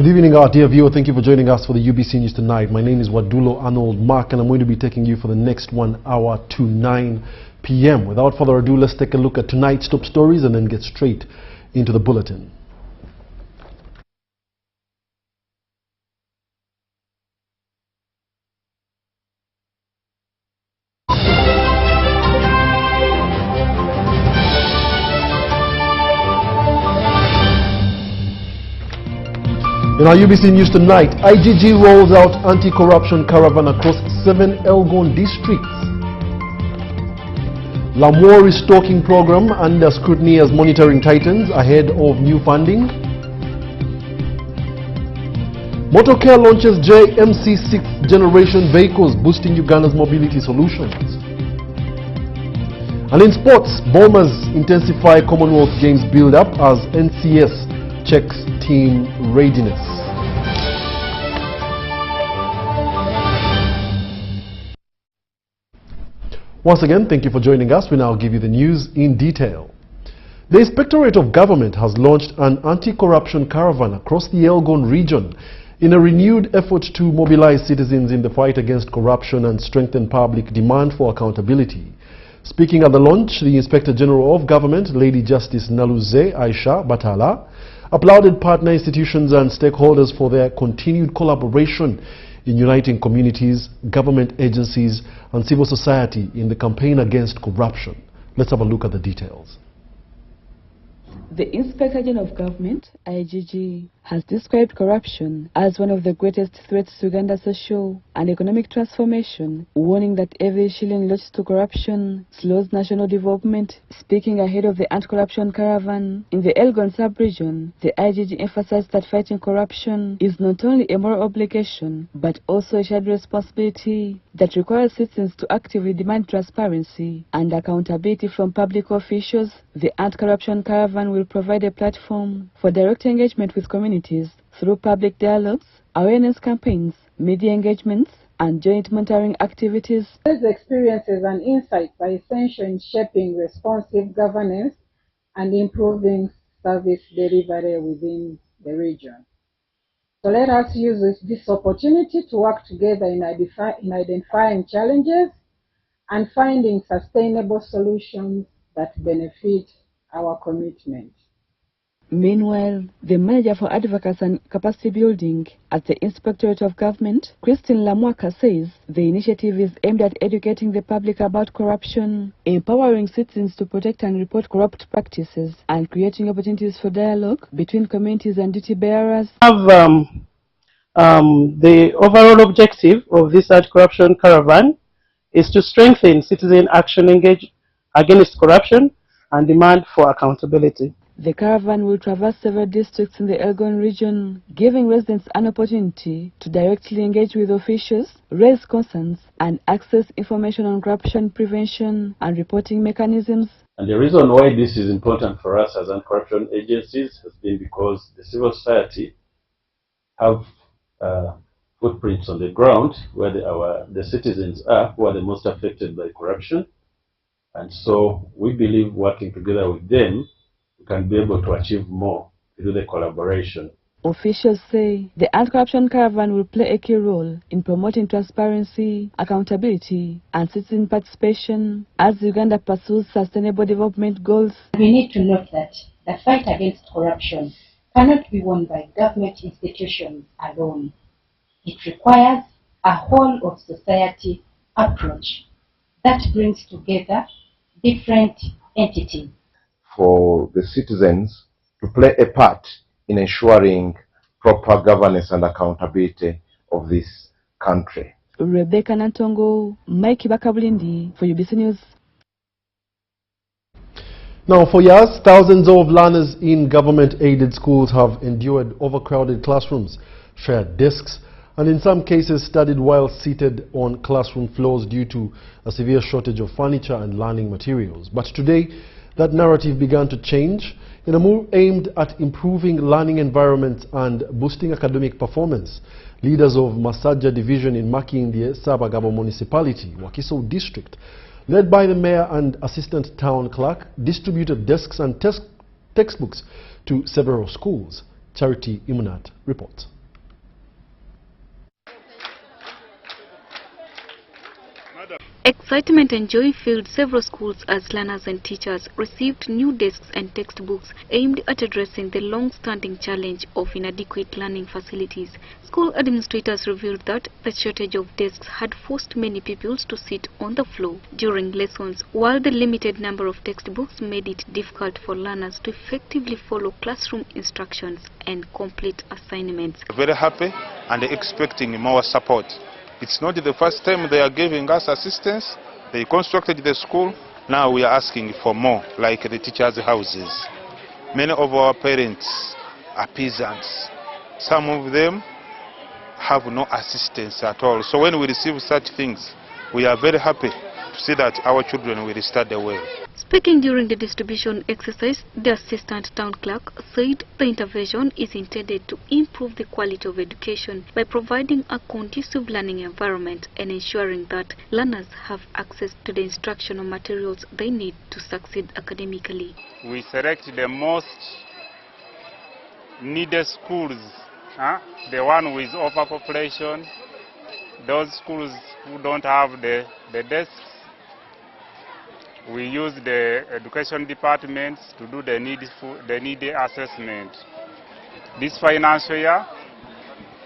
Good evening, our dear viewer. Thank you for joining us for the UBC News tonight. My name is Wadulo Arnold Mark, and I'm going to be taking you for the next 1 hour to 9 p.m. Without further ado, let's take a look at tonight's top stories and then get straight into the bulletin. In our UBC News tonight, IGG rolls out anti-corruption caravan across 7 Elgon districts. Lamour restocking program under scrutiny as monitoring tightens ahead of new funding. Motorcare launches JMC 6th generation vehicles, boosting Uganda's mobility solutions. And in sports, Bombers intensify Commonwealth Games build-up as NCS checks team readiness. Once again, thank you for joining us. We now give you the news in detail. The Inspectorate of Government has launched an anti-corruption caravan across the Elgon region in a renewed effort to mobilize citizens in the fight against corruption and strengthen public demand for accountability. Speaking at the launch, the Inspector General of Government, Lady Justice Naluze Aisha Batala, applauded partner institutions and stakeholders for their continued collaboration in uniting communities, government agencies and civil society in the campaign against corruption. Let's have a look at the details. The Inspector General of Government, IGG, has described corruption as one of the greatest threats to Uganda's social and economic transformation, warning that every shilling lost to corruption slows national development. Speaking ahead of the anti-corruption caravan in the Elgon sub-region, the IGG emphasized that fighting corruption is not only a moral obligation, but also a shared responsibility that requires citizens to actively demand transparency and accountability from public officials. The anti-corruption caravan will provide a platform for direct engagement with communities through public dialogues, awareness campaigns, media engagements, and joint monitoring activities. These experiences and insights are essential in shaping responsive governance and improving service delivery within the region. So let us use this opportunity to work together in identifying challenges and finding sustainable solutions that benefit our commitment. Meanwhile, the Manager for Advocacy and Capacity Building at the Inspectorate of Government, Christine Lamwaka, says the initiative is aimed at educating the public about corruption, empowering citizens to protect and report corrupt practices, and creating opportunities for dialogue between communities and duty bearers. The overall objective of this anti-corruption caravan is to strengthen citizen action against corruption and demand for accountability. The caravan will traverse several districts in the Elgon region, giving residents an opportunity to directly engage with officials, raise concerns, and access information on corruption prevention and reporting mechanisms. And the reason why this is important for us as anti-corruption agencies has been because the civil society have footprints on the ground where the citizens are, who are the most affected by corruption. And so we believe working together with them, we can be able to achieve more through the collaboration. Officials say the anti-corruption caravan will play a key role in promoting transparency, accountability, and citizen participation as Uganda pursues sustainable development goals. We need to note that the fight against corruption cannot be won by government institutions alone. It requires a whole of society approach that brings together different entities. For the citizens to play a part in ensuring proper governance and accountability of this country. Rebecca Nantongo, Mike Bakabulindi for UBC News. Now, for years, thousands of learners in government-aided schools have endured overcrowded classrooms, shared desks, and in some cases studied while seated on classroom floors due to a severe shortage of furniture and learning materials. But today, that narrative began to change in a move aimed at improving learning environments and boosting academic performance. Leaders of Masaja Division in Makindye, Sabagabo Municipality, Wakiso District, led by the Mayor and Assistant Town Clerk, distributed desks and textbooks to several schools. Charity Imunat reports. Excitement and joy filled several schools as learners and teachers received new desks and textbooks aimed at addressing the long-standing challenge of inadequate learning facilities. School administrators revealed that the shortage of desks had forced many pupils to sit on the floor during lessons, while the limited number of textbooks made it difficult for learners to effectively follow classroom instructions and complete assignments. Very happy and expecting more support. It's not the first time they are giving us assistance. They constructed the school. Now we are asking for more, like the teachers' houses. Many of our parents are peasants. Some of them have no assistance at all. So when we receive such things, we are very happy to see that our children will study well. Speaking during the distribution exercise, the assistant town clerk said the intervention is intended to improve the quality of education by providing a conducive learning environment and ensuring that learners have access to the instructional materials they need to succeed academically. We select the most needed schools, the one with overpopulation, those schools who don't have the desks. We use the education departments to do the needy assessment. This financial year,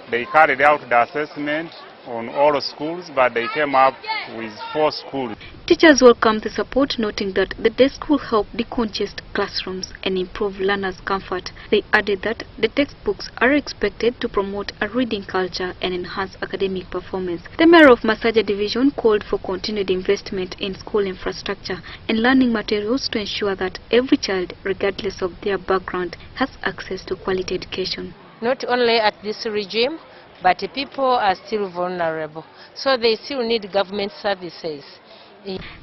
they carried out the assessment on all schools, but they came up with 4 schools. Teachers welcomed the support, noting that the desk will help decongest classrooms and improve learners' comfort. They added that the textbooks are expected to promote a reading culture and enhance academic performance. The mayor of Masaja Division called for continued investment in school infrastructure and learning materials to ensure that every child, regardless of their background, has access to quality education. Not only at this regime, but people are still vulnerable, so they still need government services.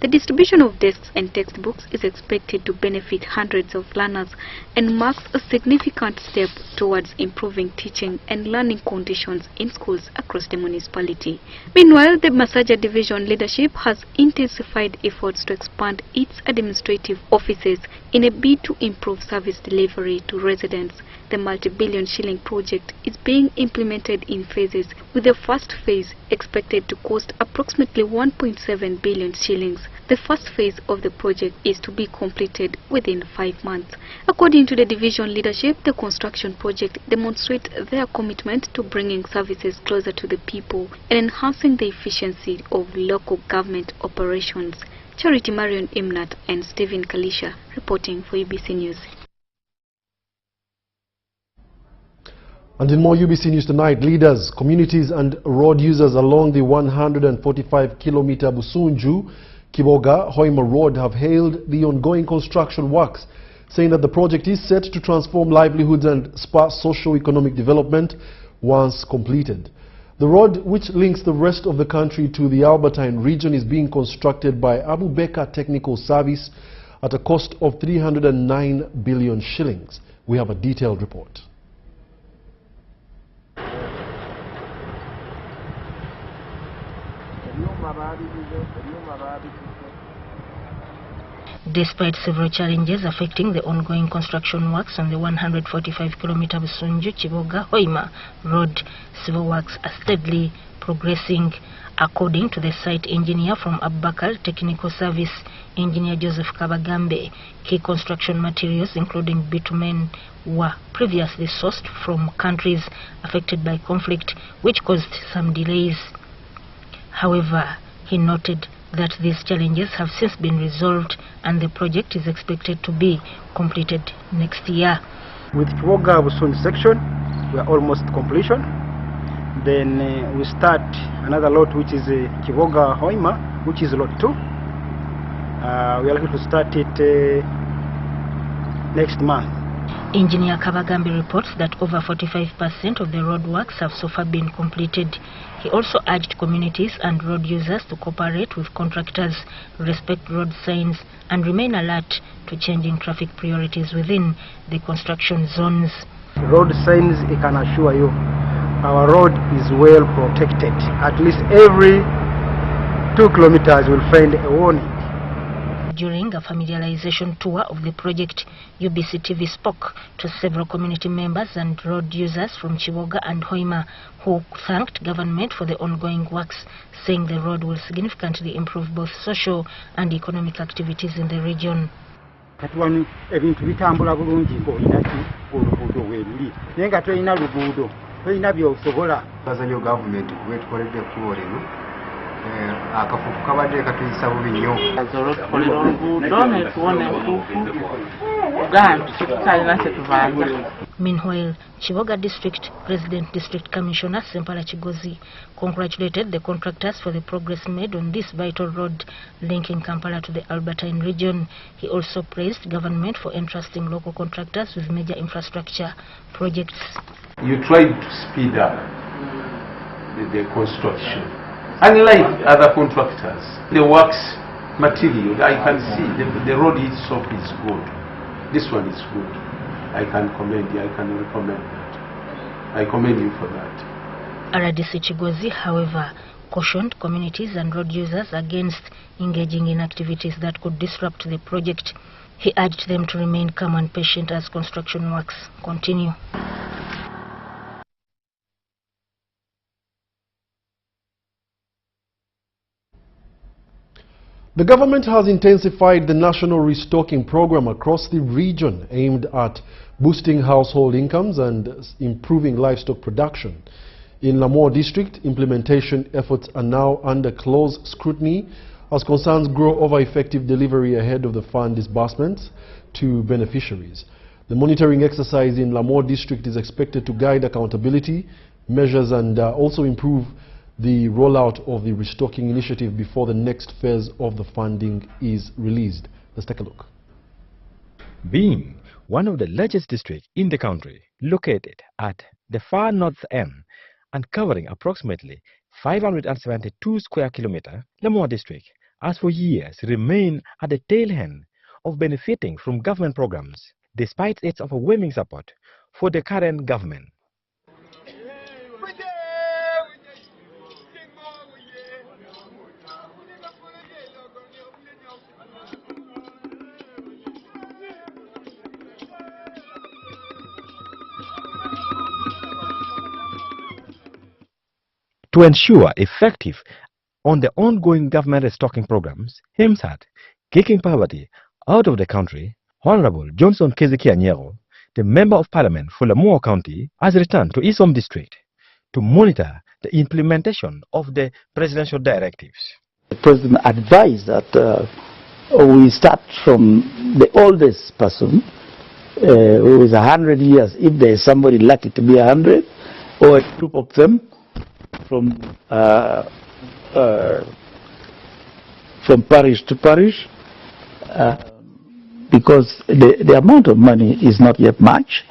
The distribution of desks and textbooks is expected to benefit hundreds of learners and marks a significant step towards improving teaching and learning conditions in schools across the municipality. Meanwhile, the Masaja Division leadership has intensified efforts to expand its administrative offices in a bid to improve service delivery to residents. The multi-billion shilling project is being implemented in phases, with the first phase expected to cost approximately 1.7 billion shillings. The first phase of the project is to be completed within 5 months. According to the division leadership, the construction project demonstrates their commitment to bringing services closer to the people and enhancing the efficiency of local government operations. Charity Marion Imnat and Stephen Kalisha reporting for UBC News. And in more UBC News tonight, leaders, communities and road users along the 145-kilometer Busunju-Kiboga Hoima Road have hailed the ongoing construction works, saying that the project is set to transform livelihoods and spur socio-economic development once completed. The road, which links the rest of the country to the Albertine region, is being constructed by Abu Bakr Technical Service at a cost of 309 billion shillings. We have a detailed report. Despite several challenges affecting the ongoing construction works on the 145-kilometer Busunju-Kiboga-Hoima road, civil works are steadily progressing. According to the site engineer from Abu Bakr Technical Service, Engineer Joseph Kabagambe, key construction materials including bitumen were previously sourced from countries affected by conflict, which caused some delays. However, he noted that these challenges have since been resolved and the project is expected to be completed next year. With Kiboga Busunju section, we are almost completion. Then we start another lot, which is Kiboga Hoima, which is lot 2. We are likely to start it next month. Engineer Kabagambi reports that over 45% of the road works have so far been completed. He also urged communities and road users to cooperate with contractors, respect road signs, and remain alert to changing traffic priorities within the construction zones. Road signs, I can assure you, our road is well protected. At least every 2 kilometers will find a warning. during a familiarization tour of the project, UBC TV spoke to several community members and road users from Chiboga and Hoima who thanked government for the ongoing works, saying the road will significantly improve both social and economic activities in the region. Ebintu bitambula bulungi ng'olina oluguudo weeruli naye nga tolina luguudo tolina by'osobola. Bazanyo gavumenti kuba tukoledde ekkubo lino akafuku kabadde katuyisa bubi nnyo. Tukolera oluguudo ne tuwona entuufu ugamba tutalina kye tubanza. Meanwhile, Chiboga District President District Commissioner Sempala Chigozi congratulated the contractors for the progress made on this vital road linking Kampala to the Albertine region. He also praised government for entrusting local contractors with major infrastructure projects. You tried to speed up the construction. Unlike other contractors, the works material, I can see the road itself is good. This one is good. I can commend you, I can recommend that. I commend you for that. RDC Chigozi, however, cautioned communities and road users against engaging in activities that could disrupt the project. He urged them to remain calm and patient as construction works continue. The government has intensified the national restocking program across the region aimed at boosting household incomes and improving livestock production. In Lamour district, implementation efforts are now under close scrutiny as concerns grow over effective delivery ahead of the fund disbursements to beneficiaries. The monitoring exercise in Lamour district is expected to guide accountability measures and also improve the rollout of the restocking initiative before the next phase of the funding is released. Let's take a look. Being one of the largest districts in the country, located at the far north end and covering approximately 572 square kilometers, Lamour district has for years remained at the tail end of benefiting from government programs, despite its overwhelming support for the current government. To ensure effective on the ongoing government restocking programs aimed at kicking poverty out of the country, Honorable Johnson Kezikia Nyero, the Member of Parliament for Lamour County, has returned to his home district to monitor the implementation of the presidential directives. The President advised that we start from the oldest person who is 100 years, if there is somebody lucky to be 100, or a group of them, from parish to parish, because the amount of money is not yet much.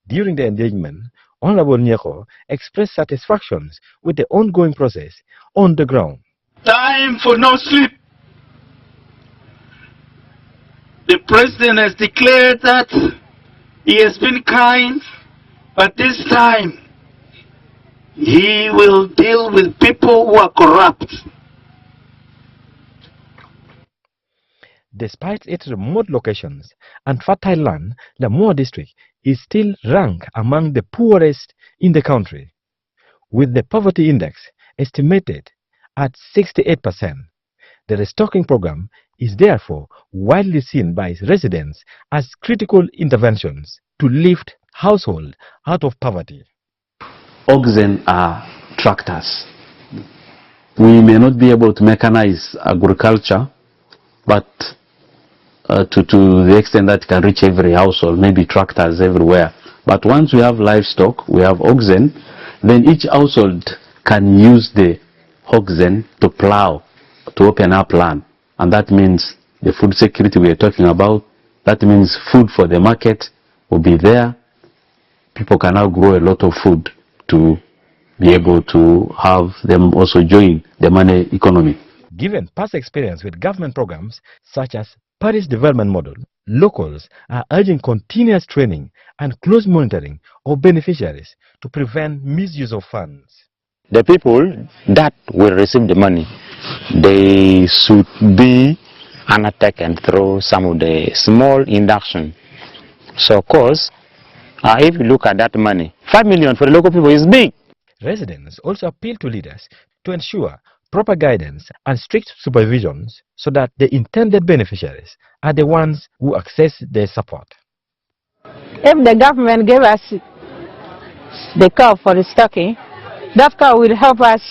During the engagement, Honorable Nyeko expressed satisfactions with the ongoing process on the ground. Time for no sleep. The President has declared that he has been kind, but this time he will deal with people who are corrupt. Despite its remote locations and fertile land, Lamour district is still ranked among the poorest in the country, with the poverty index estimated at 68%. The restocking program is therefore widely seen by its residents as critical interventions to lift households out of poverty. Oxen are tractors. We may not be able to mechanize agriculture, but to the extent that it can reach every household, maybe tractors everywhere. But once we have livestock, we have oxen, then each household can use the oxen to plow, to open up land. And that means the food security we are talking about, that means food for the market will be there. People can now grow a lot of food to be able to have them also join the money economy. Given past experience with government programs such as Parish Development Model, locals are urging continuous training and close monitoring of beneficiaries to prevent misuse of funds. The people that will receive the money, they should be undertaken through some of the small induction. So of course, if you look at that money, 5 million for the local people is big. Residents also appeal to leaders to ensure proper guidance and strict supervision so that the intended beneficiaries are the ones who access their support. If the government gave us the cow for the stocking, that cow will help us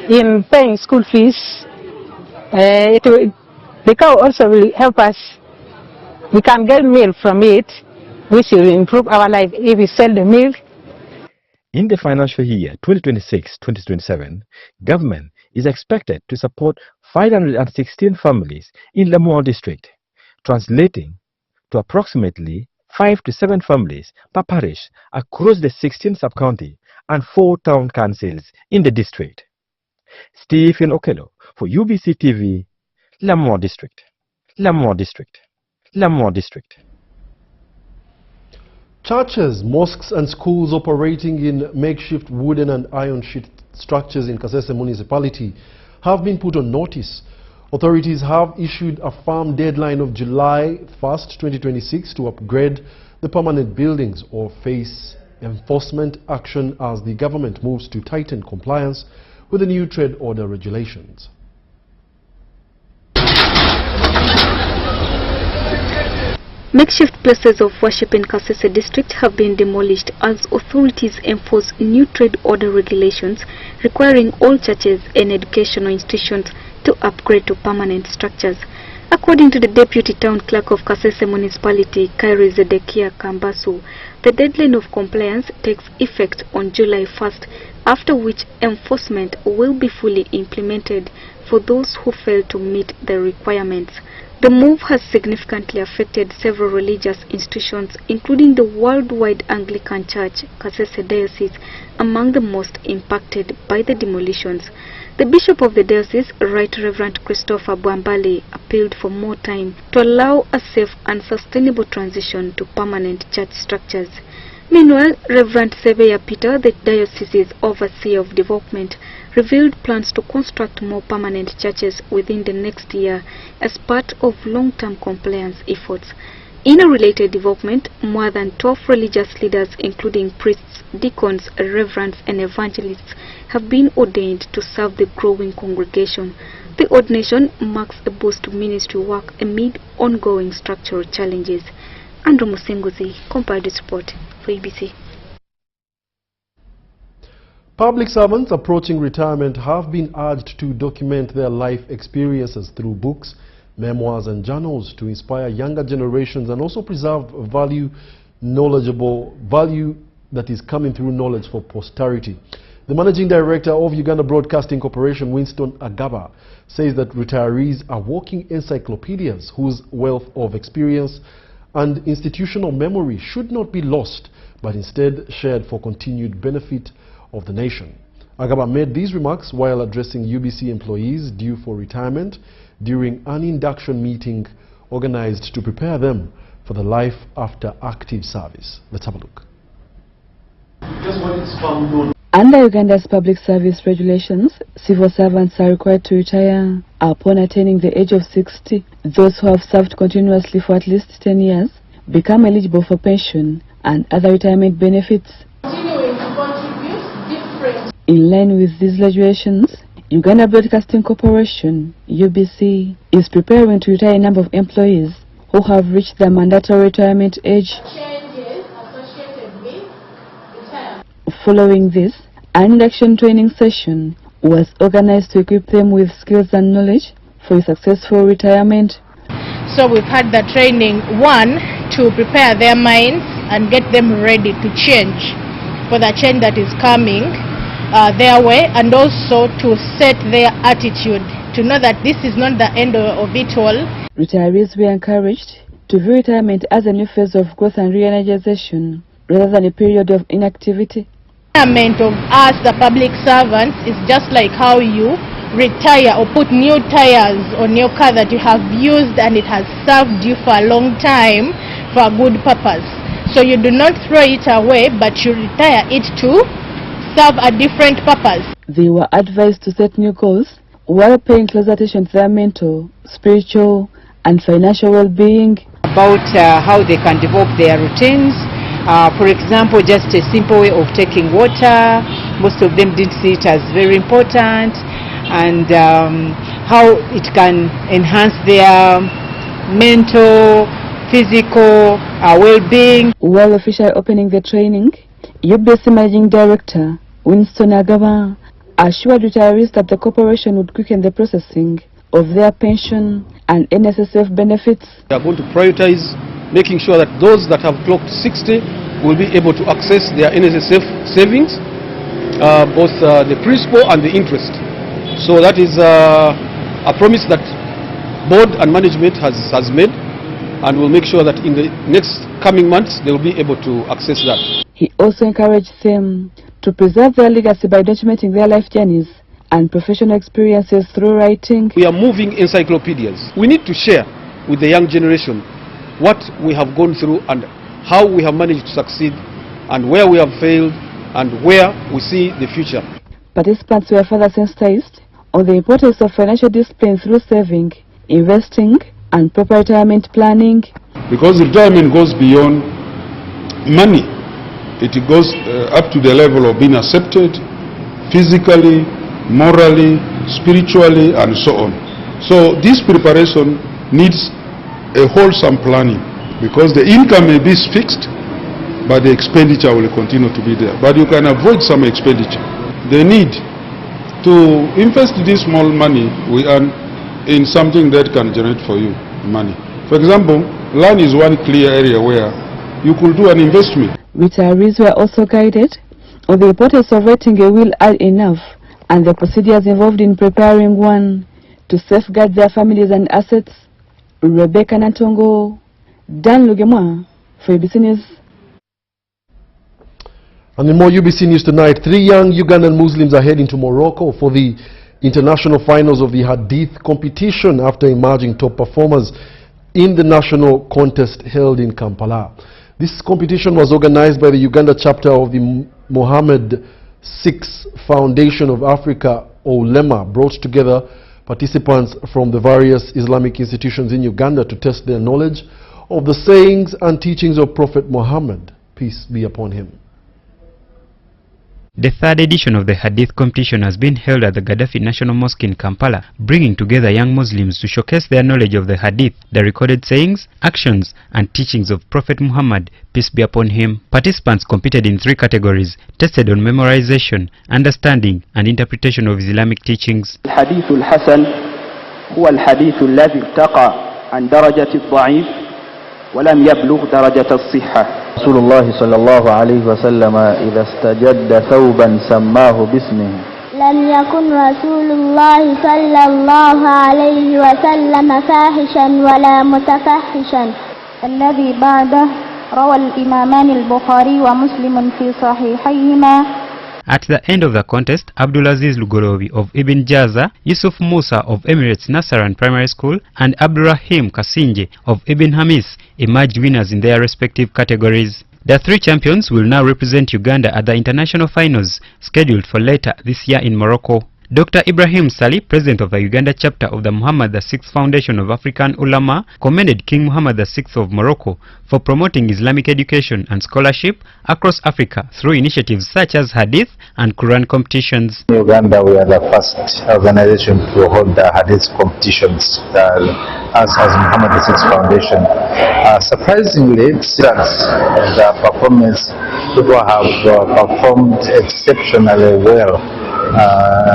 in paying school fees. The cow also will help us. We can get milk from it, which will improve our life if we sell the milk. In the financial year 2026-2027, government is expected to support 516 families in Lamoa district, translating to approximately 5 to 7 families per parish across the 16 sub-county and 4 town councils in the district. Stephen Okello for UBC TV, Lamoa district, Lamoa district, Lamoa district. Churches, mosques and schools operating in makeshift wooden and iron sheet structures in Kasese municipality have been put on notice. Authorities have issued a firm deadline of July 1st, 2026 to upgrade the permanent buildings or face enforcement action as the government moves to tighten compliance with the new trade order regulations. Makeshift places of worship in Kasese district have been demolished as authorities enforce new trade order regulations requiring all churches and educational institutions to upgrade to permanent structures. According to the Deputy Town Clerk of Kasese Municipality, Kairi Zedekia Kambasu, the deadline of compliance takes effect on July 1st, after which enforcement will be fully implemented for those who fail to meet the requirements. The move has significantly affected several religious institutions, including the Worldwide Anglican Church, Kasese Diocese, among the most impacted by the demolitions. The Bishop of the Diocese, Right Reverend Christopher Bwambali, appealed for more time to allow a safe and sustainable transition to permanent church structures. Meanwhile, Reverend Sebeya Peter, the diocese's overseer of development, revealed plans to construct more permanent churches within the next year as part of long-term compliance efforts. In a related development, more than 12 religious leaders, including priests, deacons, reverends, and evangelists, have been ordained to serve the growing congregation. The ordination marks a boost to ministry work amid ongoing structural challenges. Andrew Musinguzi, Compared Report for EBC. Public servants approaching retirement have been urged to document their life experiences through books, memoirs and journals to inspire younger generations and also preserve value that is coming through knowledge for posterity. The Managing Director of Uganda Broadcasting Corporation, Winston Agaba, says that retirees are walking encyclopedias whose wealth of experience and institutional memory should not be lost, but instead shared for continued benefit of the nation. Agaba made these remarks while addressing UBC employees due for retirement during an induction meeting organized to prepare them for the life after active service. Let's have a look. Under Uganda's public service regulations, civil servants are required to retire upon attaining the age of 60. Those who have served continuously for at least 10 years become eligible for pension and other retirement benefits. In line with these legislations, Uganda Broadcasting Corporation, UBC, is preparing to retire a number of employees who have reached the mandatory retirement age. Following this, an induction training session was organized to equip them with skills and knowledge for a successful retirement. So we've had the training, one, to prepare their minds and get them ready to change for the change that is coming their way, and also to set their attitude, to know that this is not the end of it all. Retirees were encouraged to view retirement as a new phase of growth and re-energization rather than a period of inactivity. Retirement of us, the public servants, is just like how you retire or put new tires on your car that you have used and it has served you for a long time for a good purpose. So you do not throw it away, but you retire it to serve a different purpose. They were advised to set new goals while paying close attention to their mental, spiritual and financial well-being. About how they can develop their routines. For example, just a simple way of taking water. Most of them didn't see it as very important, and how it can enhance their mental, physical well-being. While officially opening the training, UBC Managing Director Winston Agaba assured retirees that the corporation would quicken the processing of their pension and NSSF benefits. We are going to prioritize making sure that those that have clocked 60 will be able to access their NSSF savings, both the principal and the interest. So that is a promise that board and management has made, and will make sure that in the next coming months they will be able to access that. He also encouraged them to preserve their legacy by documenting their life journeys and professional experiences through writing. We are moving encyclopedias. We need to share with the young generation what we have gone through and how we have managed to succeed, and where we have failed and where we see the future. Participants were further sensitized on the importance of financial discipline through saving, investing and proper retirement planning. Because retirement goes beyond money. It goes up to the level of being accepted physically, morally, spiritually, and so on. So this preparation needs a wholesome planning, because the income may be fixed, but the expenditure will continue to be there. But you can avoid some expenditure. The need to invest this small money we earn in something that can generate for you money. For example, land is one clear area where you could do an investment. Retirees were also guided on the importance of writing a will early enough and the procedures involved in preparing one to safeguard their families and assets. Rebecca Natongo, Dan Lugemwa for UBC News. And in more UBC News tonight, 3 young Ugandan Muslims are heading to Morocco for the international finals of the Hadith competition after emerging top performers in the national contest held in Kampala. This competition was organized by the Uganda chapter of the Mohammed VI Foundation of Africa, OLEMA, brought together participants from the various Islamic institutions in Uganda to test their knowledge of the sayings and teachings of Prophet Muhammad, peace be upon him. The third edition of the Hadith competition has been held at the Gaddafi National Mosque in Kampala, bringing together young Muslims to showcase their knowledge of the Hadith, the recorded sayings, actions and teachings of Prophet Muhammad, peace be upon him. Participants competed in 3 categories, tested on memorization, understanding and interpretation of Islamic teachings. الحديث الحسن هو الحديث الذي ارتقى عن درجة الضعيف ولم يبلغ درجة الصحة. رسول الله صلى الله عليه وسلم إذا استجد ثوبا سماه باسمه. لم يكن رسول الله صلى الله عليه وسلم فاحشا ولا متفحشا. الذي بعده روى الإمامان البخاري ومسلم في صحيحيهما. At the end of the contest, Abdulaziz Lugorobi of Ibn Jaza, Yusuf Musa of Emirates Nasaran Primary School and Abdurrahim Kasinje of Ibn Hamis emerged winners in their respective categories. The 3 champions will now represent Uganda at the international finals scheduled for later this year in Morocco. Dr. Ibrahim Sali, president of the Uganda chapter of the Muhammad VI Foundation of African Ulama, commended King Muhammad VI of Morocco for promoting Islamic education and scholarship across Africa through initiatives such as Hadith and Quran competitions. In Uganda, we are the first organization to hold the Hadith competitions as Muhammad VI Foundation. Surprisingly, since the performance, people have performed exceptionally well.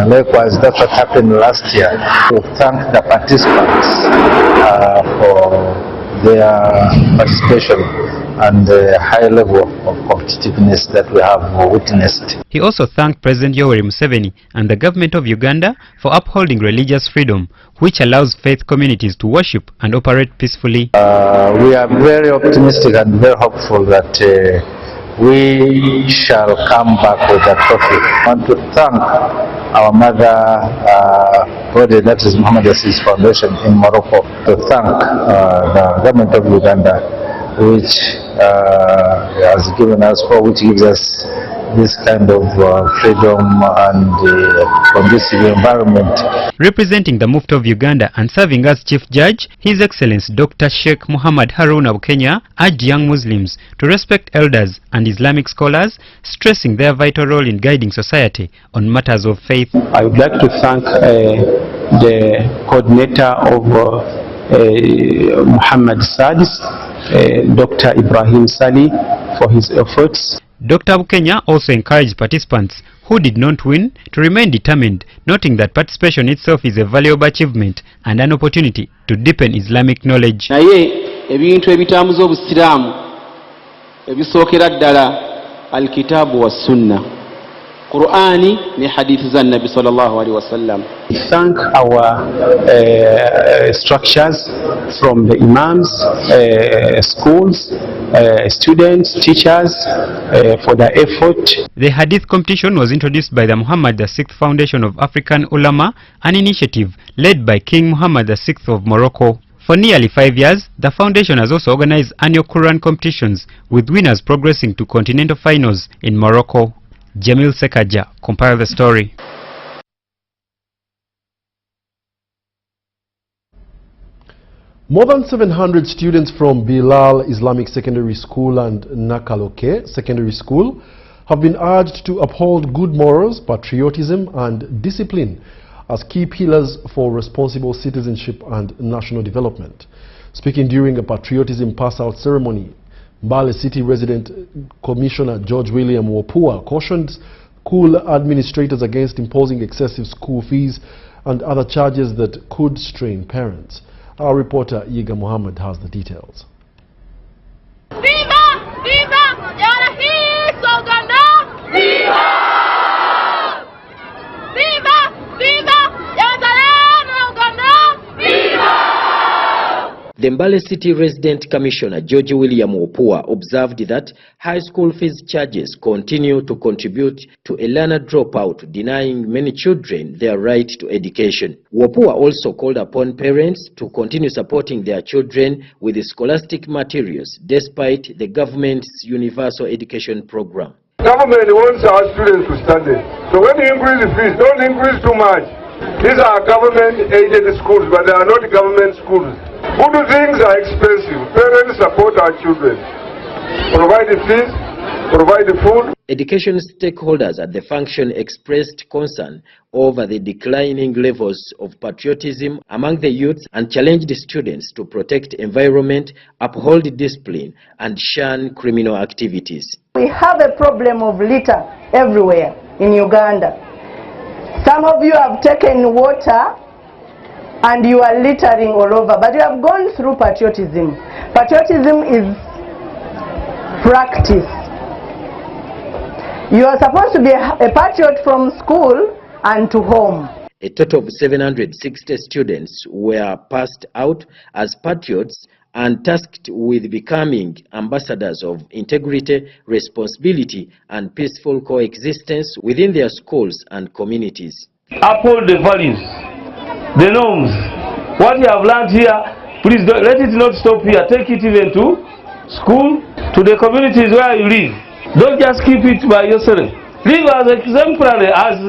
Likewise, that's what happened last year. To thank the participants for their participation and the high level of competitiveness that we have witnessed. He also thanked President Yoweri Museveni and the government of Uganda for upholding religious freedom, which allows faith communities to worship and operate peacefully. We are very optimistic and very hopeful that we shall come back with a trophy. I want to thank our mother body, that is Muhammad VI Foundation in Morocco, to thank the government of Uganda, which has given us, or which gives us this kind of freedom and conducive environment. Representing the Mufti of Uganda and serving as Chief Judge, His Excellency Dr. Sheikh Muhammad Haruna of Kenya urged young Muslims to respect elders and Islamic scholars, stressing their vital role in guiding society on matters of faith. I would like to thank the coordinator of Muhammad Sadis, Dr. Ibrahim Sali, for his efforts. Dr. Bukenya also encouraged participants who did not win to remain determined, noting that participation itself is a valuable achievement and an opportunity to deepen Islamic knowledge. Naye ebintu ebitambuza obusiraamu ebisookera ddala al-kitaabu wa sunna, Qur'ani ne hadithi za Nabi sallallahu alaihi wasallam. We thank our structures from the imams, schools, students, teachers for their effort. The Hadith competition was introduced by the Muhammad VI Foundation of African Ulama, an initiative led by King Muhammad VI of Morocco. For nearly 5 years, the foundation has also organized annual Quran competitions, with winners progressing to continental finals in Morocco. Jamil Sekaja compiled the story. More than 700 students from Bilal Islamic Secondary School and Nakaloke Secondary School have been urged to uphold good morals, patriotism and discipline as key pillars for responsible citizenship and national development. Speaking during a patriotism pass-out ceremony, Mbale City Resident Commissioner George William Wapua cautioned school administrators against imposing excessive school fees and other charges that could strain parents. Our reporter Yiga Muhammad has the details. The Mbale City Resident Commissioner George William Wapua observed that high school fees charges continue to contribute to a learner dropout, denying many children their right to education. Wapua also called upon parents to continue supporting their children with scholastic materials despite the government's universal education program. Government wants our students to study. So when you increase the fees, don't increase too much. These are government-aided schools, but they are not government schools. Good things are expensive. Parents support our children. Provide the fees, provide the food. Education stakeholders at the function expressed concern over the declining levels of patriotism among the youth and challenged students to protect environment, uphold discipline, and shun criminal activities. We have a problem of litter everywhere in Uganda. Some of you have taken water and you are littering all over, but you have gone through patriotism. Patriotism is practice. You are supposed to be a patriot from school and to home. A total of 760 students were passed out as patriots and tasked with becoming ambassadors of integrity, responsibility, and peaceful coexistence within their schools and communities. Uphold the values, the norms. What you have learned here, please don't, let it not stop here. Take it even to school, to the communities where you live. Don't just keep it by yourself. Live as exemplary as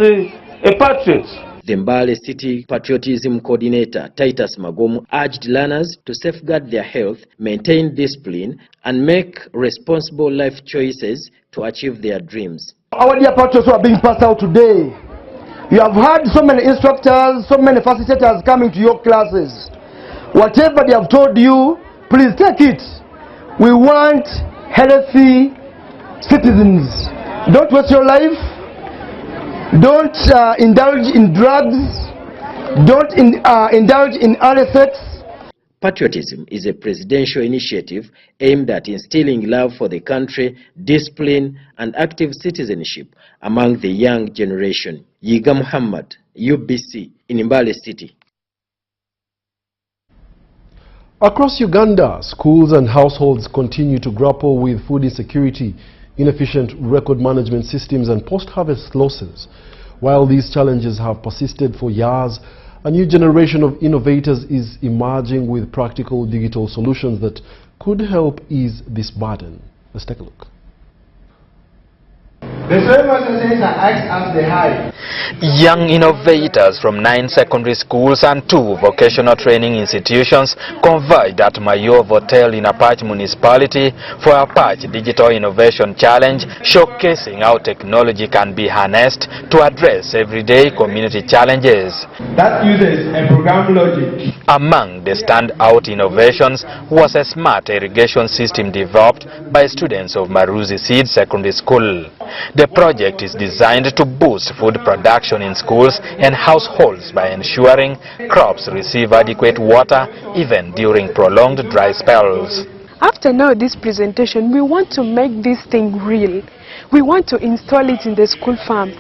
a patriot. The Mbale City Patriotism Coordinator, Titus Magomu, urged learners to safeguard their health, maintain discipline, and make responsible life choices to achieve their dreams. Our dear patriots who are being passed out today, you have had so many instructors, so many facilitators coming to your classes. Whatever they have told you, please take it. We want healthy citizens. Don't waste your life. Don't indulge in drugs. Don't indulge in other sex. Patriotism is a presidential initiative aimed at instilling love for the country, discipline, and active citizenship among the young generation. Yiga Muhammad, UBC, in Mbale City. Across Uganda, schools and households continue to grapple with food insecurity, inefficient record management systems, and post-harvest losses. While these challenges have persisted for years, a new generation of innovators is emerging with practical digital solutions that could help ease this burden. Let's take a look. The same associations are asked as they hide. Young innovators from 9 secondary schools and 2 vocational training institutions converged at Mayov Hotel in Apache Municipality for Apache Digital Innovation Challenge, showcasing how technology can be harnessed to address everyday community challenges. That uses a program logic. Among the standout innovations was a smart irrigation system developed by students of Maruzi Seed Secondary School. The project is designed to boost food production in schools and households by ensuring crops receive adequate water even during prolonged dry spells. After now this presentation, we want to make this thing real. We want to install it in the school farm.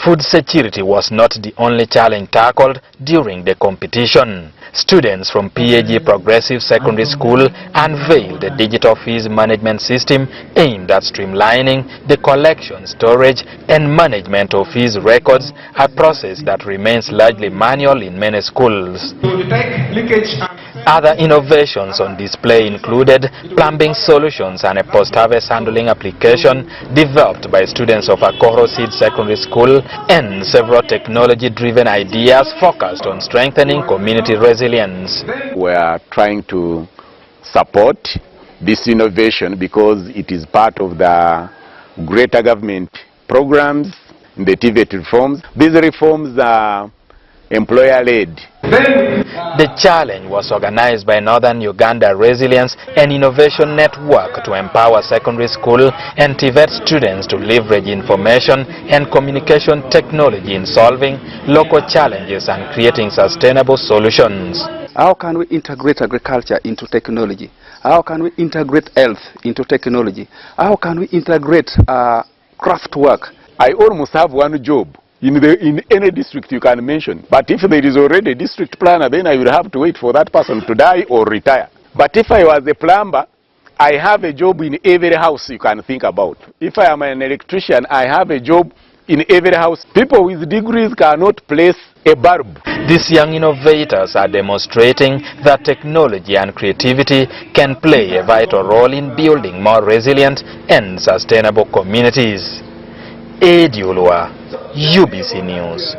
Food security was not the only challenge tackled during the competition. Students from PAG Progressive Secondary School unveiled a digital fees management system aimed at streamlining the collection, storage and management of fees records, a process that remains largely manual in many schools. To detect leakage. Other innovations on display included plumbing solutions and a post-harvest handling application developed by students of Akoro Seed Secondary School, and several technology-driven ideas focused on strengthening community resilience. We are trying to support this innovation because it is part of the greater government programs, the TVET reforms. These reforms are employer-led. The challenge was organized by Northern Uganda Resilience and Innovation Network to empower secondary school and TVET students to leverage information and communication technology in solving local challenges and creating sustainable solutions. How can we integrate agriculture into technology? How can we integrate health into technology? How can we integrate craft work? I almost have one job in any district you can mention. But if there is already a district planner, then I will have to wait for that person to die or retire. But if I was a plumber, I have a job in every house you can think about. If I am an electrician, I have a job in every house. People with degrees cannot place a bulb. These young innovators are demonstrating that technology and creativity can play a vital role in building more resilient and sustainable communities. Ediolua, UBC News.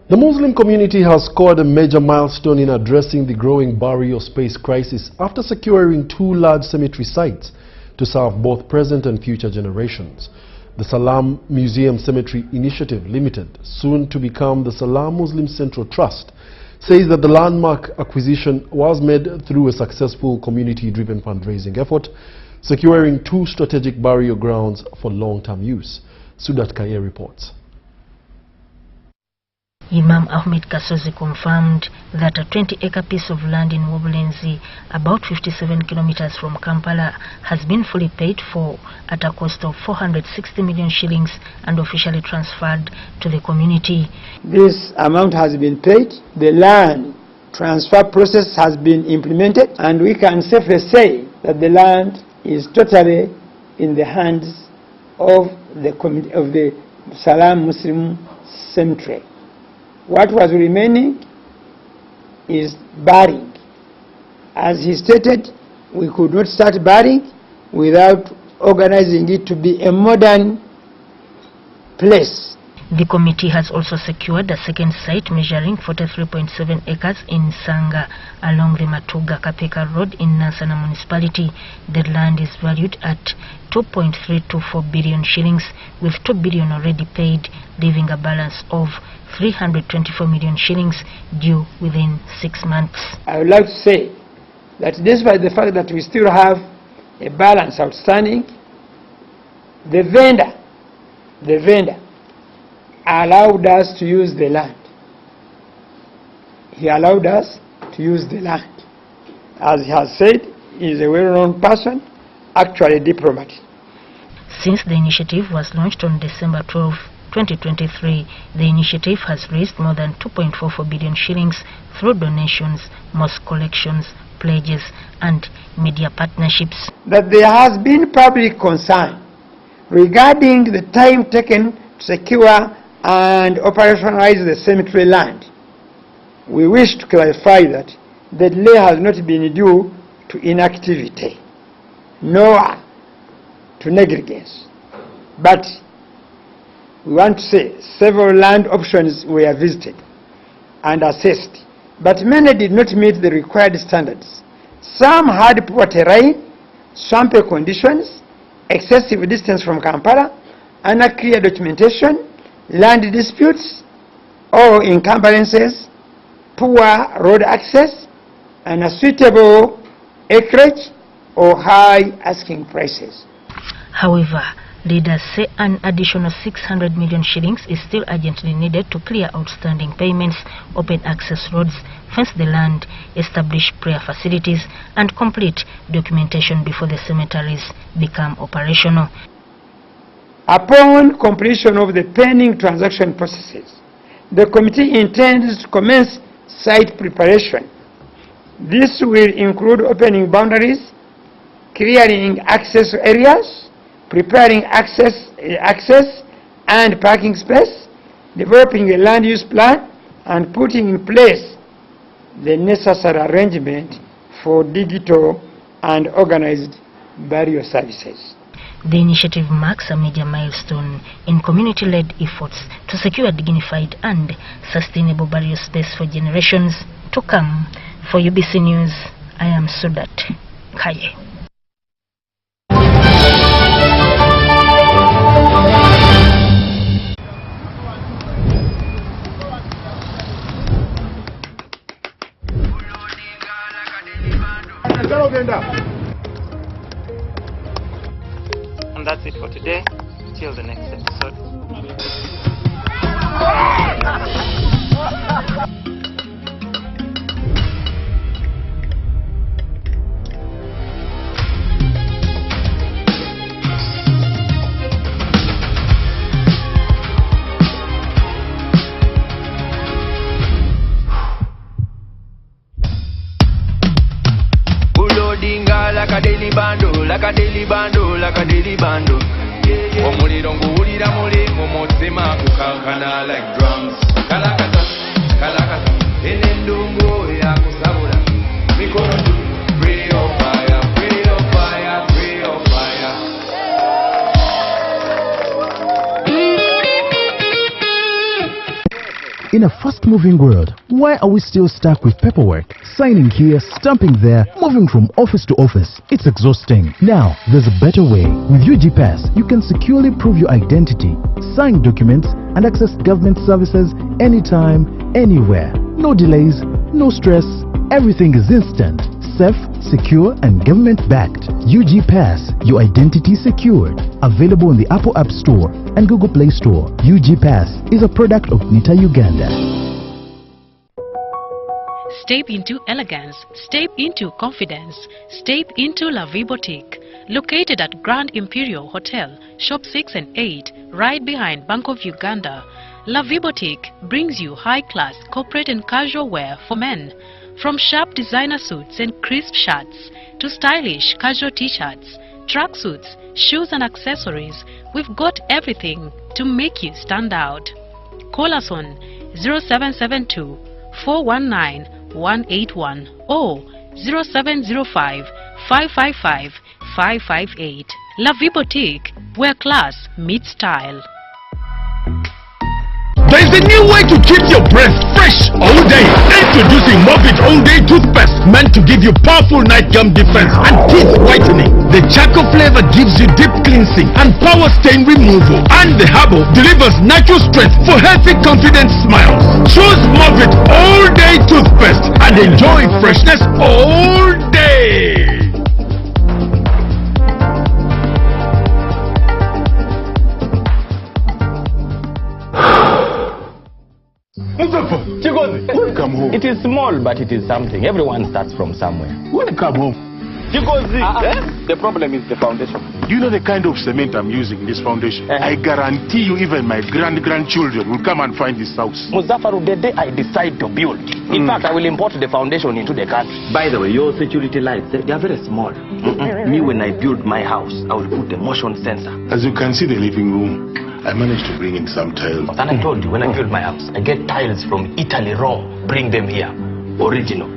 The Muslim community has scored a major milestone in addressing the growing burial space crisis after securing 2 large cemetery sites to serve both present and future generations. The Salam Museum Cemetery Initiative Limited, soon to become the Salam Muslim Central Trust, says that the landmark acquisition was made through a successful community-driven fundraising effort, securing 2 strategic burial grounds for long-term use. Sudat Kaye reports. Imam Ahmed Kasozi confirmed that a 20-acre piece of land in Wobulenzi, about 57 kilometers from Kampala, has been fully paid for at a cost of 460 million shillings and officially transferred to the community. This amount has been paid, the land transfer process has been implemented, and we can safely say that the land is totally in the hands of the Salam Muslim Cemetery. What was remaining is burying. As he stated, we could not start burying without organizing it to be a modern place. The committee has also secured a second site measuring 43.7 acres in Sanga along the Matuga-Kapeka Road in Nansana Municipality. The land is valued at 2.324 billion shillings, with 2 billion already paid, leaving a balance of 324 million shillings due within 6 months. I would like to say that despite the fact that we still have a balance outstanding, the vendor allowed us to use the land. He allowed us to use the land. As he has said, he is a well-known person, actually a diplomat. Since the initiative was launched on December 12, 2023, the initiative has raised more than 2.44 billion shillings through donations, mosque collections, pledges and media partnerships. That there has been public concern regarding the time taken to secure and operationalize the cemetery land. We wish to clarify that the delay has not been due to inactivity, nor to negligence. But we want to say several land options were visited and assessed, but many did not meet the required standards. Some had poor terrain, swampy conditions, excessive distance from Kampala, unclear documentation, land disputes or encumbrances, poor road access, and unsuitable acreage or high asking prices. However, leaders say an additional 600 million shillings is still urgently needed to clear outstanding payments, open access roads, fence the land, establish prayer facilities, and complete documentation before the cemeteries become operational. Upon completion of the pending transaction processes, the committee intends to commence site preparation. This will include opening boundaries, clearing access areas, preparing access and parking space, developing a land use plan, and putting in place the necessary arrangement for digital and organized burial services. The initiative marks a major milestone in community-led efforts to secure a dignified and sustainable burial space for generations to come. For UBC News, I am Sudat Kaye. And that's it for today. Till the next episode. Like a daily bando, like a daily bando, like a daily bando. Omuliro nguwulira muli mumutima kukankana like drums. Kalakata, kalakata, enendungu ya kusabula. Mikono tu, free of fire, free of fire, free of fire. In a fast-moving world, why are we still stuck with paperwork? Signing here, stamping there, moving from office to office. It's exhausting. Now, there's a better way. With UG Pass, you can securely prove your identity, sign documents, and access government services anytime, anywhere. No delays, no stress. Everything is instant, safe, secure, and government-backed. UG Pass, your identity secured. Available in the Apple App Store and Google Play Store. UG Pass is a product of Nita Uganda. Step into elegance, step into confidence, step into La Vie Boutique. Located at Grand Imperial Hotel, Shop 6 and 8, right behind Bank of Uganda, La Vie Boutique brings you high-class corporate and casual wear for men. From sharp designer suits and crisp shirts to stylish casual t-shirts, tracksuits, shoes and accessories, we've got everything to make you stand out. Call us on 0772 419 181 or 0705 555 558. La Vie Boutique, where class meets style. There's a new way to keep your breath fresh all day. Introducing Movit All Day Toothpaste, meant to give you powerful night gum defense and teeth whitening. The charcoal flavor gives you deep cleansing and power stain removal. And the herbal delivers natural strength for healthy, confident smiles. Choose Movit All Day Toothpaste and enjoy freshness all day. Welcome home. It is small, but it is something. Everyone starts from somewhere. Welcome home. The problem is the foundation. You know the kind of cement I'm using in this foundation? I guarantee you even my grandchildren will come and find this house. Muzaffaru, the day I decide to build, in fact, I will import the foundation into the country. By the way, your security lights, they are very small. Me, when I build my house, I will put a motion sensor. As you can see, the living room, I managed to bring in some tiles. And I told you, when I build my house, I get tiles from Italy raw, bring them here, original.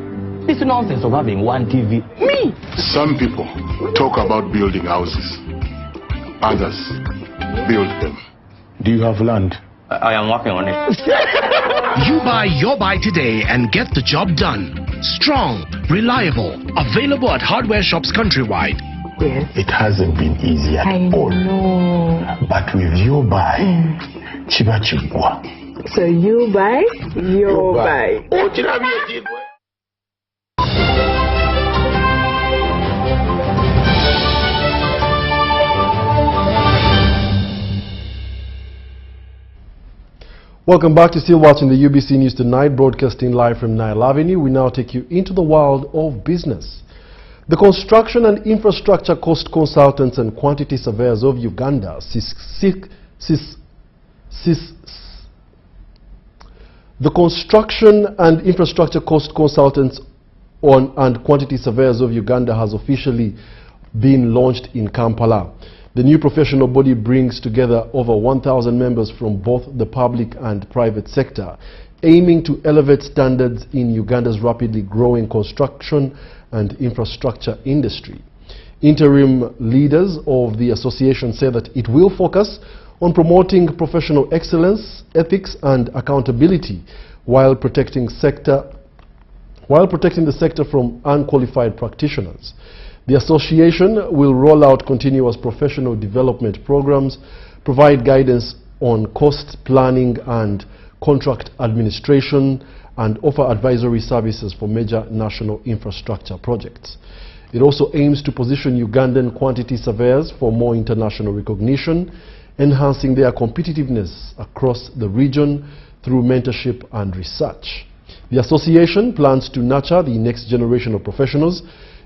This nonsense of having one TV. Me! Some people talk about building houses. Others build them. Do you have land? I am working on it. You buy your buy today and get the job done. Strong, reliable, available at hardware shops countrywide. Yes. It hasn't been easy at all. No. But with your buy, chiba chibwa. So you buy, your buy. Oh, Welcome back. You're still watching the UBC News Tonight, broadcasting live from Nile Avenue. We now take you into the world of business. The Construction and Infrastructure Cost Consultants and Quantity Surveyors of Uganda, the Construction and Infrastructure Cost Consultants and Quantity Surveyors of Uganda has officially been launched in Kampala. The new professional body brings together over 1,000 members from both the public and private sector, aiming to elevate standards in Uganda's rapidly growing construction and infrastructure industry. Interim leaders of the association say that it will focus on promoting professional excellence, ethics and accountability while protecting the sector from unqualified practitioners. The association will roll out continuous professional development programs, provide guidance on cost planning and contract administration, and offer advisory services for major national infrastructure projects. It also aims to position Ugandan quantity surveyors for more international recognition, enhancing their competitiveness across the region through mentorship and research. The association plans to nurture the next generation of professionals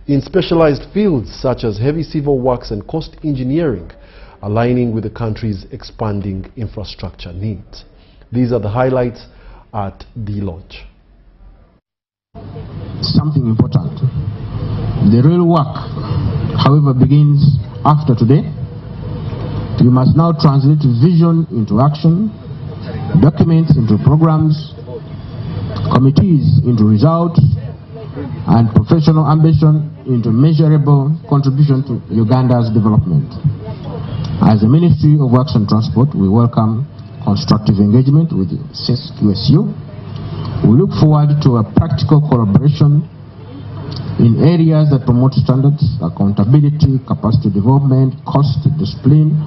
in specialized fields such as heavy civil works and cost engineering, aligning with the country's expanding infrastructure needs. These are the highlights at the launch. Something important. The real work, however, begins after today. You must now translate vision into action, documents into programs, committees into results, and professional ambition into measurable contribution to Uganda's development. As the Ministry of Works and Transport, we welcome constructive engagement with the QSU. We look forward to a practical collaboration in areas that promote standards, accountability, capacity development, cost discipline,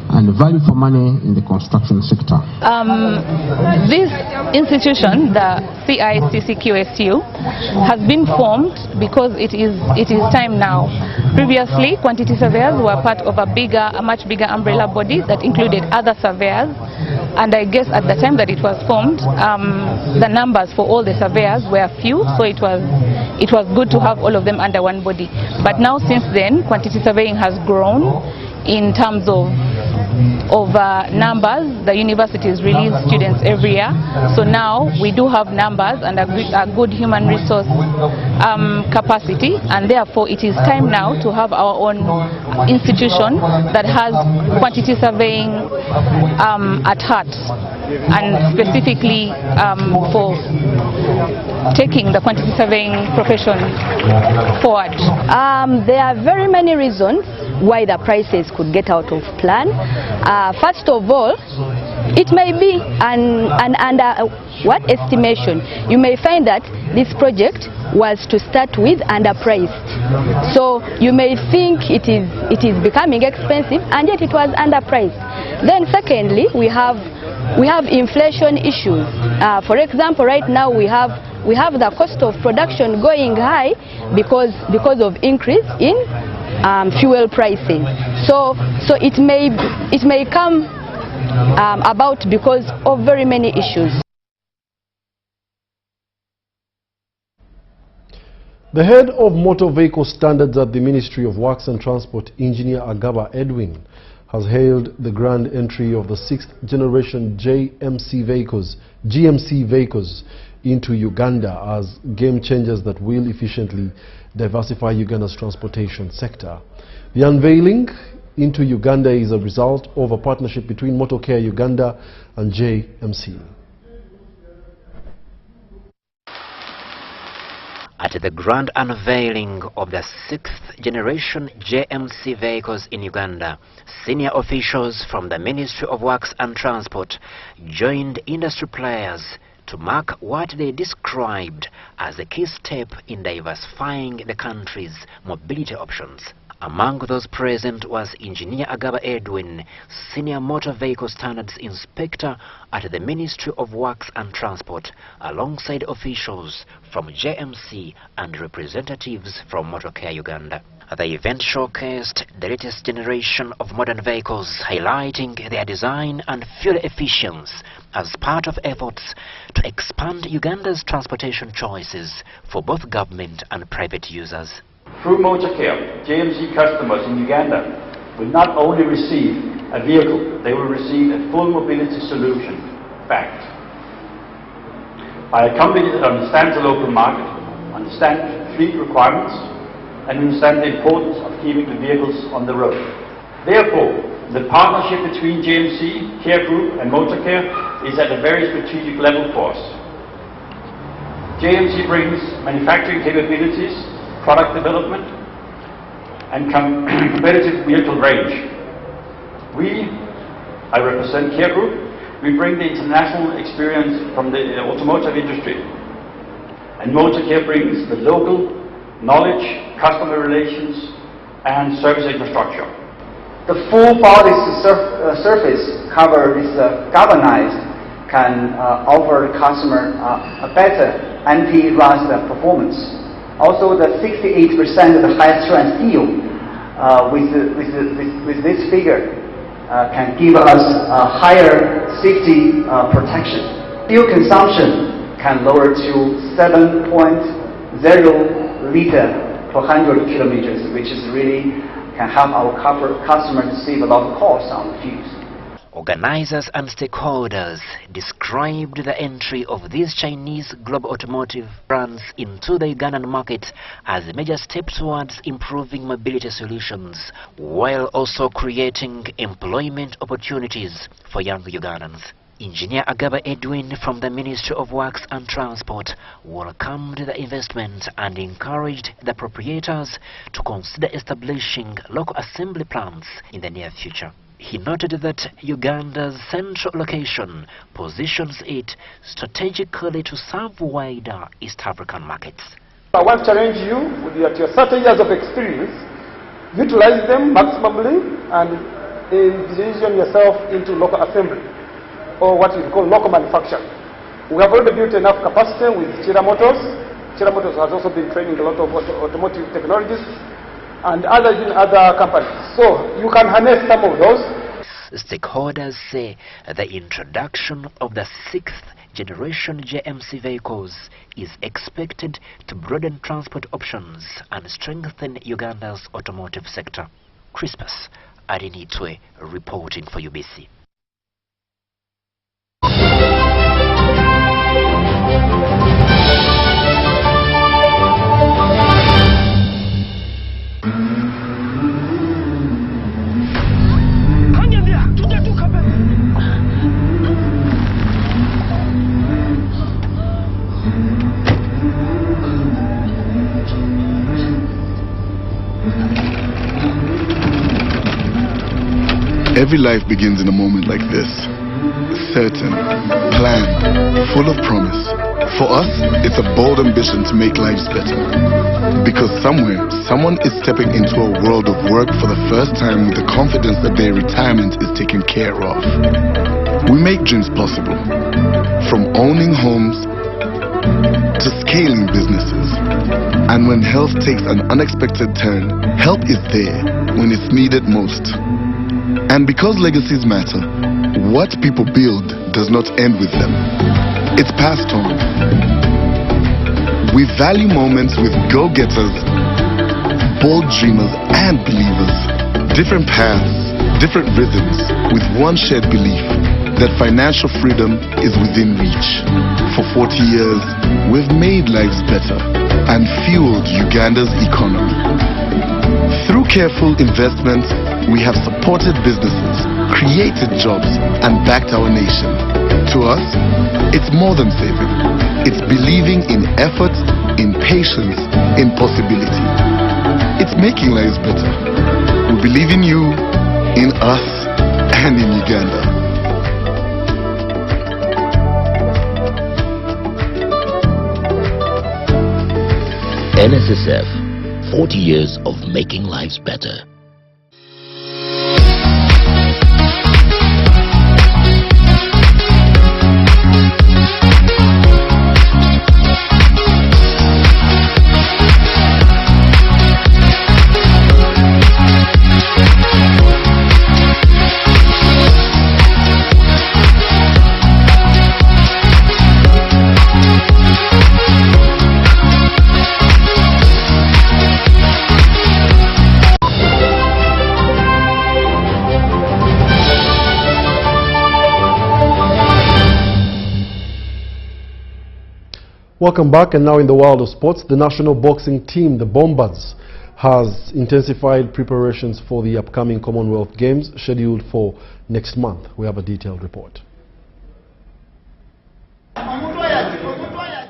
and value for money in the construction sector. This institution, the CICCQSU, has been formed because it is time now. Previously, quantity surveyors were part of a much bigger umbrella body that included other surveyors, and I guess at the time that it was formed, the numbers for all the surveyors were few, so it was good to have all of them under one body. But now, since then, quantity surveying has grown in terms of numbers. The universities release students every year, so now we do have numbers and a good human resource capacity, and therefore it is time now to have our own institution that has quantity surveying at heart, and specifically for taking the quantity surveying profession forward. There are very many reasons why the prices could get out of plan. First of all, it may be an estimation. You may find that this project was to start with underpriced. So you may think it is becoming expensive, and yet it was underpriced. Then secondly, we have inflation issues. For example, right now we have the cost of production going high because of increase in fuel prices. So it may come about because of very many issues. The head of motor vehicle standards at the Ministry of Works and Transport, Engineer Agaba Edwin, has hailed the grand entry of the 6th generation GMC vehicles into Uganda as game changers that will efficiently diversify Uganda's transportation sector. The unveiling into Uganda is a result of a partnership between Motorcare Uganda and JMC. At the grand unveiling of the 6th generation JMC vehicles in Uganda, senior officials from the Ministry of Works and Transport joined industry players to mark what they described as a key step in diversifying the country's mobility options. Among those present was Engineer Agaba Edwin, Senior Motor Vehicle Standards Inspector at the Ministry of Works and Transport, alongside officials from JMC and representatives from Motorcare Uganda. The event showcased the latest generation of modern vehicles, highlighting their design and fuel efficiency as part of efforts to expand Uganda's transportation choices for both government and private users. Through Motorcare, JMC customers in Uganda will not only receive a vehicle, they will receive a full mobility solution backed by a company that understands the local market, understands fleet requirements, and understands the importance of keeping the vehicles on the road. Therefore, the partnership between JMC, Care Group and Motorcare is at a very strategic level for us. JMC brings manufacturing capabilities, product development, and competitive vehicle range. I represent Care Group, we bring the international experience from the automotive industry. And Motorcare brings the local knowledge, customer relations, and service infrastructure. The full body surface cover is galvanized, can offer the customer a better anti-rust performance. Also, the 68% of the high-strength steel with this figure can give us a higher safety protection. Fuel consumption can lower to 7.0 liter per 100 kilometers, which is really can help our customers to save a lot of costs on the fuels. Organizers and stakeholders described the entry of these Chinese global automotive brands into the Ugandan market as a major step towards improving mobility solutions, while also creating employment opportunities for young Ugandans. Engineer Agaba Edwin from the Ministry of Works and Transport welcomed the investment and encouraged the proprietors to consider establishing local assembly plants in the near future. He noted that Uganda's central location positions it strategically to serve wider East African markets. I want to challenge you with your 30 years of experience, utilize them maximally and envision yourself into local assembly, or what you call local manufacturing. We have already built enough capacity with Chira Motors. Chira Motors has also been training a lot of automotive technologists and others in other companies. So you can harness some of those. Stakeholders say the introduction of the 6th generation JMC vehicles is expected to broaden transport options and strengthen Uganda's automotive sector. Crispus Arinitwe reporting for UBC. Every life begins in a moment like this. Certain, planned, full of promise. For us, it's a bold ambition to make lives better. Because somewhere, someone is stepping into a world of work for the first time with the confidence that their retirement is taken care of. We make dreams possible. From owning homes to scaling businesses. And when health takes an unexpected turn, help is there when it's needed most. And because legacies matter, what people build does not end with them. It's passed on. We value moments with go-getters, bold dreamers and believers. Different paths, different rhythms, with one shared belief that financial freedom is within reach. For 40 years, we've made lives better and fueled Uganda's economy. Through careful investments, we have supported businesses, created jobs, and backed our nation. To us, it's more than saving. It's believing in effort, in patience, in possibility. It's making lives better. We believe in you, in us, and in Uganda. NSSF, 40 years of making lives better. Welcome back, and now in the world of sports, the national boxing team, the Bombers, has intensified preparations for the upcoming Commonwealth Games scheduled for next month. We have a detailed report.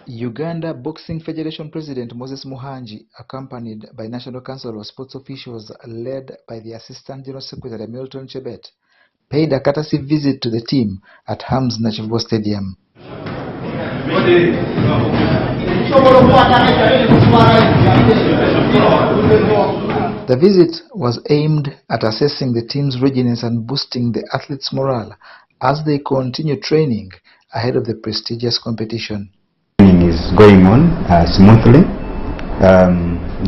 Uganda Boxing Federation President Moses Muhanji, accompanied by National Council of Sports officials led by the Assistant General Secretary Milton Chebet, paid a courtesy visit to the team at Hams Nachivo Stadium. The visit was aimed at assessing the team's readiness and boosting the athletes' morale as they continue training ahead of the prestigious competition. Training is going on smoothly.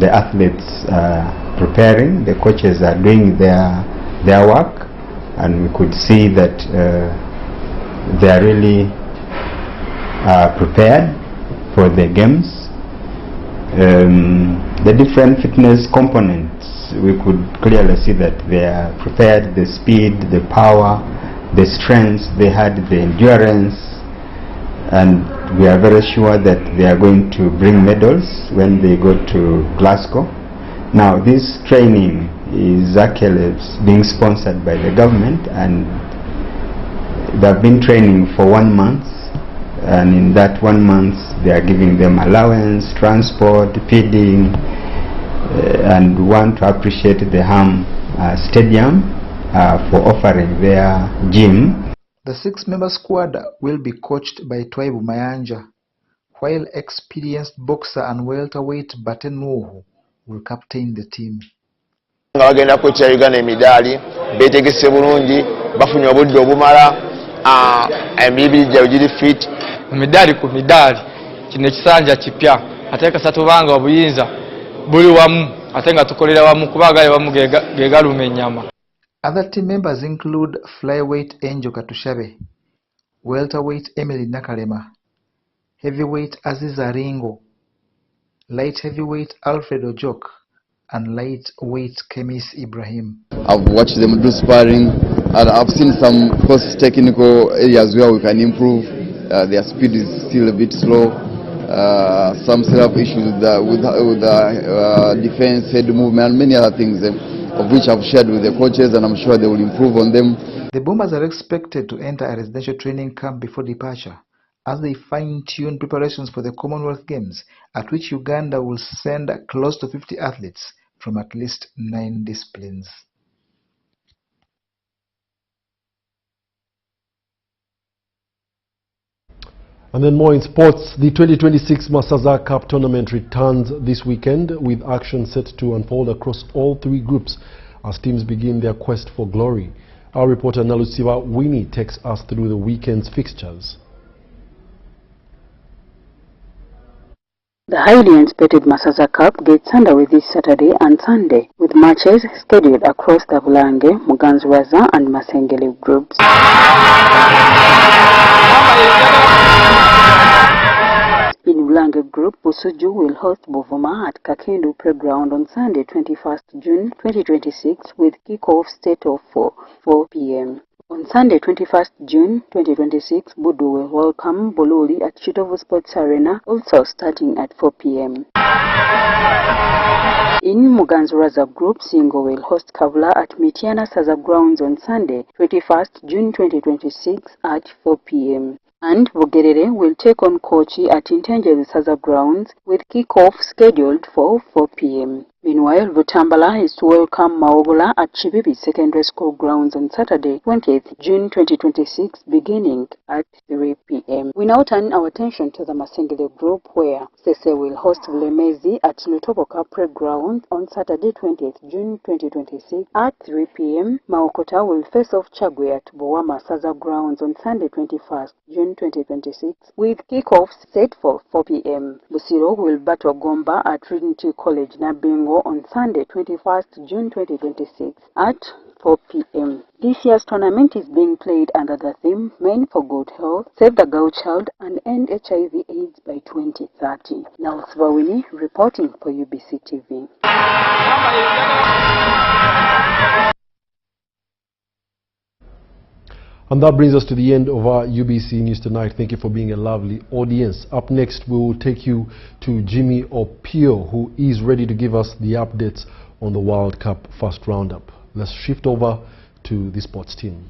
The athletes are preparing, the coaches are doing their work, and we could see that they are really prepared for the games. The different fitness components, we could clearly see that they are prepared, the speed, the power, the strength, they had the endurance, and we are very sure that they are going to bring medals when they go to Glasgow. Now this training is actually being sponsored by the government, and they have been training for 1 month. And in that 1 month, they are giving them allowance, transport, feeding, and want to appreciate the Ham Stadium for offering their gym. The 6-member squad will be coached by Twaibu Mayanja, while experienced boxer and welterweight Baten Nuhu will captain the team. Bagenda kocha Uganda emidali betegese bulungi bafunye obudde obumala emibiri gyawe giri fit midali ku midali kino ekisanja kipya ate kasatu banga obuyinza buli wamu ate nga tukolera wamu kubagale bamu gegaluma ennyama. Other team members include flyweight Angel Katushabe, welterweight Emily Nakalema, heavyweight Aziza Ringo, light heavyweight Alfred Ojok, and lightweight Kemis Ibrahim. I've watched them do sparring, and I've seen some technical areas where we can improve. Their speed is still a bit slow. Some still have issues with defense, head movement, and many other things, of which I've shared with the coaches, and I'm sure they will improve on them. The Bombers are expected to enter a residential training camp before departure as they fine-tune preparations for the Commonwealth Games, at which Uganda will send close to 50 athletes from at least 9 disciplines. And then more in sports, the 2026 Masaza Cup tournament returns this weekend with action set to unfold across all 3 groups as teams begin their quest for glory. Our reporter Nalusiwa Winnie takes us through the weekend's fixtures. The highly anticipated Masaza Cup gets underway this Saturday and Sunday, with matches scheduled across the Bulange, Muganzwaza and Masengele groups. In Bulange Group, Busuju will host Buvuma at Kakendu Playground on Sunday, 21st June 2026, with kick-off set of 4 p.m. On Sunday, 21st June 2026, Budu will welcome Bololi at Chitovu Sports Arena, also starting at 4 p.m. In Muganzuraza Group, Singo will host Kavula at Mitiana Saza Grounds on Sunday, 21st June 2026 at 4 p.m. And Bugerere will take on Kochi at Intenjeru Saza Grounds with kick-off scheduled for 4 p.m. Meanwhile, Butambala is to welcome Maogola at Chibibi Secondary School grounds on Saturday, 20th June 2026, beginning at 3 p.m. We now turn our attention to the Masengele Group, where Sese will host Lemezi at Lutobo Capre Ground on Saturday, 20th June 2026 at 3 p.m. Maokota will face off Chagwe at Bowama Saza Grounds on Sunday, 21st June 2026, with kick-offs set for 4 p.m. Busiro will battle Gomba at Trinity College Nabingo on Sunday, 21st June 2026 at 4 p.m. This year's tournament is being played under the theme Men for Good Health, Save the Girl Child and End HIV/AIDS by 2030. Now Svawini reporting for UBC TV. And that brings us to the end of our UBC News tonight. Thank you for being a lovely audience. Up next, we will take you to Jimmy Opio, who is ready to give us the updates on the World Cup first roundup. Let's shift over to the sports team.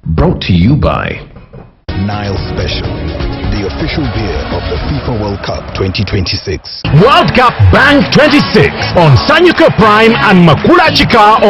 Brought to you by Nile Special, the official beer of the FIFA World Cup 2026. World Cup Bang 26 on Sanyuka Prime and Makula Chika